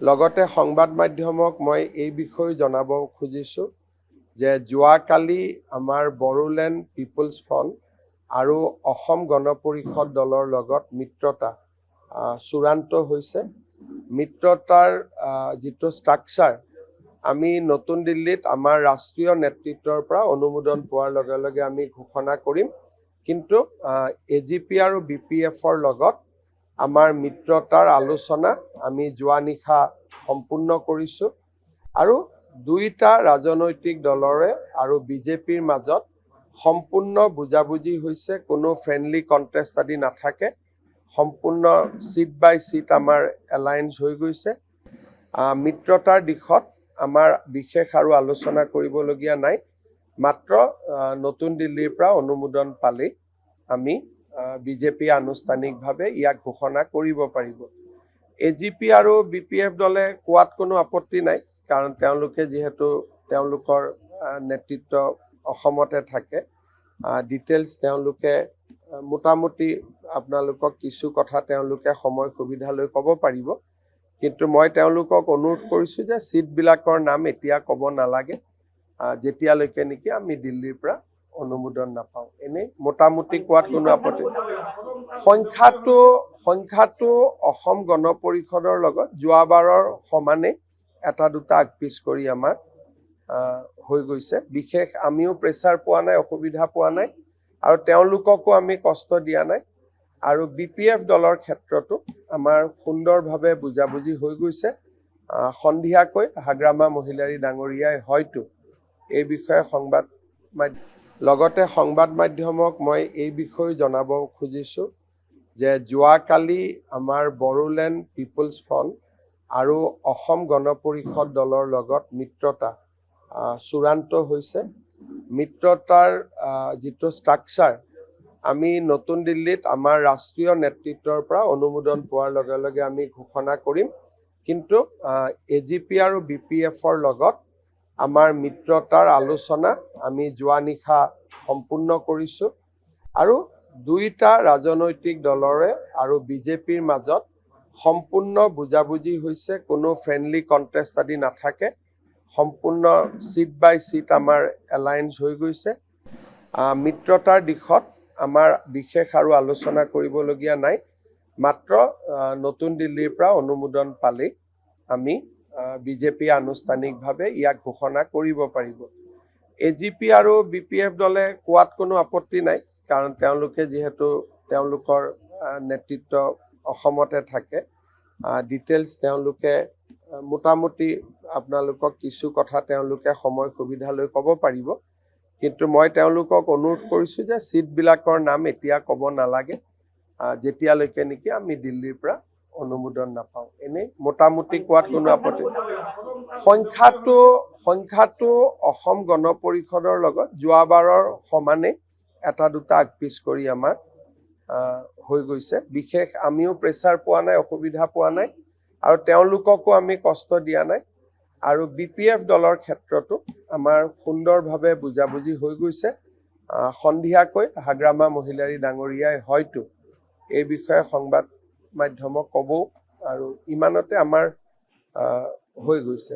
লগতে সংবাদ মাধ্যমক মই এই বিষয়ে জনাব খুজিছোঁ যে যোৱাকালি আমাৰ বড়োলেণ্ড পিপলছ ফ্ৰণ্ট আৰু অসম গণ পৰিষদ দলৰ লগত মিত্ৰতা চূড়ান্ত হৈছে। মিত্ৰতাৰ যিটো ষ্ট্ৰাকচাৰ আমি নতুন দিল্লীত আমাৰ ৰাষ্ট্ৰীয় নেতৃত্বৰ পৰা অনুমোদন পোৱাৰ লগে লগে আমি ঘোষণা কৰিম। কিন্তু AGP আৰু BPFৰ লগত আমাৰ মিত্ৰতাৰ আলোচনা আমি যোৱা নিশা সম্পূৰ্ণ কৰিছোঁ আৰু দুইটা ৰাজনৈতিক দলৰে আৰু বিজেপিৰ মাজত সম্পূৰ্ণ বুজাবুজি হৈছে। কোনো ফ্ৰেণ্ডলি কণ্টেষ্ট আদি নাথাকে, সম্পূৰ্ণ চিট বাই চিট আমাৰ এলায়েন্স হৈ গৈছে। মিত্ৰতাৰ দিশত আমাৰ বিশেষ আৰু আলোচনা কৰিবলগীয়া নাই, মাত্ৰ নতুন দিল্লীৰ পৰা অনুমোদন পালেই আমি বিজেপি আনুষ্ঠানিকভাৱে ইয়াক ঘোষণা কৰিব পাৰিব। AGP আৰু BPF দলে কোৱাত কোনো আপত্তি নাই, কাৰণ তেওঁলোকে যিহেতু তেওঁলোকৰ নেতৃত্ব অসমতে থাকে। ডিটেইলছ তেওঁলোকে মোটামুটি আপোনালোকক কিছু কথা তেওঁলোকে সময় সুবিধা লৈ ক'ব পাৰিব। কিন্তু মই তেওঁলোকক অনুৰোধ কৰিছোঁ যে চিটবিলাকৰ নাম এতিয়া ক'ব নালাগে, যেতিয়ালৈকে নেকি আমি দিল্লীৰ পৰা অনুমোদন নাপাওঁ। এনেই মোটামুটি কোৱাত কোনো আপত্তি। সংখ্যাটো অসম গণ পৰিষদৰ লগত যোৱাবাৰৰ সমানে এটা দুটা আগপিছ কৰি আমাৰ হৈ গৈছে। বিশেষ আমিও প্ৰেছাৰ পোৱা নাই, অসুবিধা পোৱা নাই আৰু তেওঁলোককো আমি কষ্ট দিয়া নাই। আৰু BPF দলৰ ক্ষেত্ৰতো আমাৰ সুন্দৰভাৱে বুজাবুজি হৈ গৈছে। সন্ধিয়াকৈ হাগ্ৰামা মহিলাৰী ডাঙৰীয়াই হয়তো এই বিষয়ে লগতে সংবাদ মাধ্যমক মই এই বিষয়ে জনাব খুজিছোঁ যে যোৱাকালি আমাৰ বড়োলেণ্ড পিপলছ ফ্ৰণ্ট আৰু অসম গণ পৰিষদ দলৰ লগত মিত্ৰতা চূড়ান্ত হৈছে। মিত্ৰতাৰ যিটো ষ্ট্ৰাকচাৰ আমি নতুন দিল্লীত আমাৰ ৰাষ্ট্ৰীয় নেতৃত্বৰ পৰা অনুমোদন পোৱাৰ লগে লগে আমি ঘোষণা কৰিম। কিন্তু AGP আৰু BPFৰ লগত আমাৰ মিত্ৰতাৰ আলোচনা আমি যোৱা নিশা সম্পূৰ্ণ কৰিছোঁ আৰু দুইটা ৰাজনৈতিক দলৰে আৰু বিজেপিৰ মাজত সম্পূৰ্ণ বুজাবুজি হৈছে। কোনো ফ্ৰেণ্ডলি কণ্টেষ্ট আদি নাথাকে, সম্পূৰ্ণ চিট বাই চিট আমাৰ এলায়েন্স হৈ গৈছে। মিত্ৰতাৰ দিশত আমাৰ বিশেষ আৰু আলোচনা কৰিবলগীয়া নাই, মাত্ৰ নতুন দিল্লীৰ পৰা অনুমোদন পালেই আমি বিজেপি আনুষ্ঠানিকভাৱে ইয়াক ঘোষণা কৰিব পাৰিব। AGP আৰু BPF দলে কোৱাত কোনো আপত্তি নাই, কাৰণ তেওঁলোকে যিহেতু তেওঁলোকৰ নেতৃত্ব অসমতে থাকে। ডিটেইলছ তেওঁলোকে মোটামুটি আপোনালোকক কিছু কথা তেওঁলোকে সময় সুবিধা লৈ ক'ব পাৰিব। কিন্তু মই তেওঁলোকক অনুৰোধ কৰিছোঁ যে চিটবিলাকৰ নাম এতিয়া ক'ব নালাগে, যেতিয়ালৈকে নেকি আমি দিল্লীৰ পৰা অনুমোদন নাপাওঁ। এনেই মোটামুটি কোৱাত কোনো আপত্তি। সংখ্যাটো অসম গণ পৰিষদৰ লগত যোৱাবাৰৰ সমানে এটা দুটা আগপিছ কৰি আমাৰ হৈ গৈছে। বিশেষ আমিও প্ৰেছাৰ পোৱা নাই, অসুবিধা পোৱা নাই আৰু তেওঁলোককো আমি কষ্ট দিয়া নাই। আৰু BPF দলৰ ক্ষেত্ৰতো আমাৰ সুন্দৰভাৱে বুজাবুজি হৈ গৈছে। সন্ধিয়াকৈ হাগ্ৰামা মহিলাৰী ডাঙৰীয়াই হয়তো এই বিষয়ে সংবাদ মাধ্যমক ক'বও আৰু ইমানতে আমাৰ হৈ গৈছে।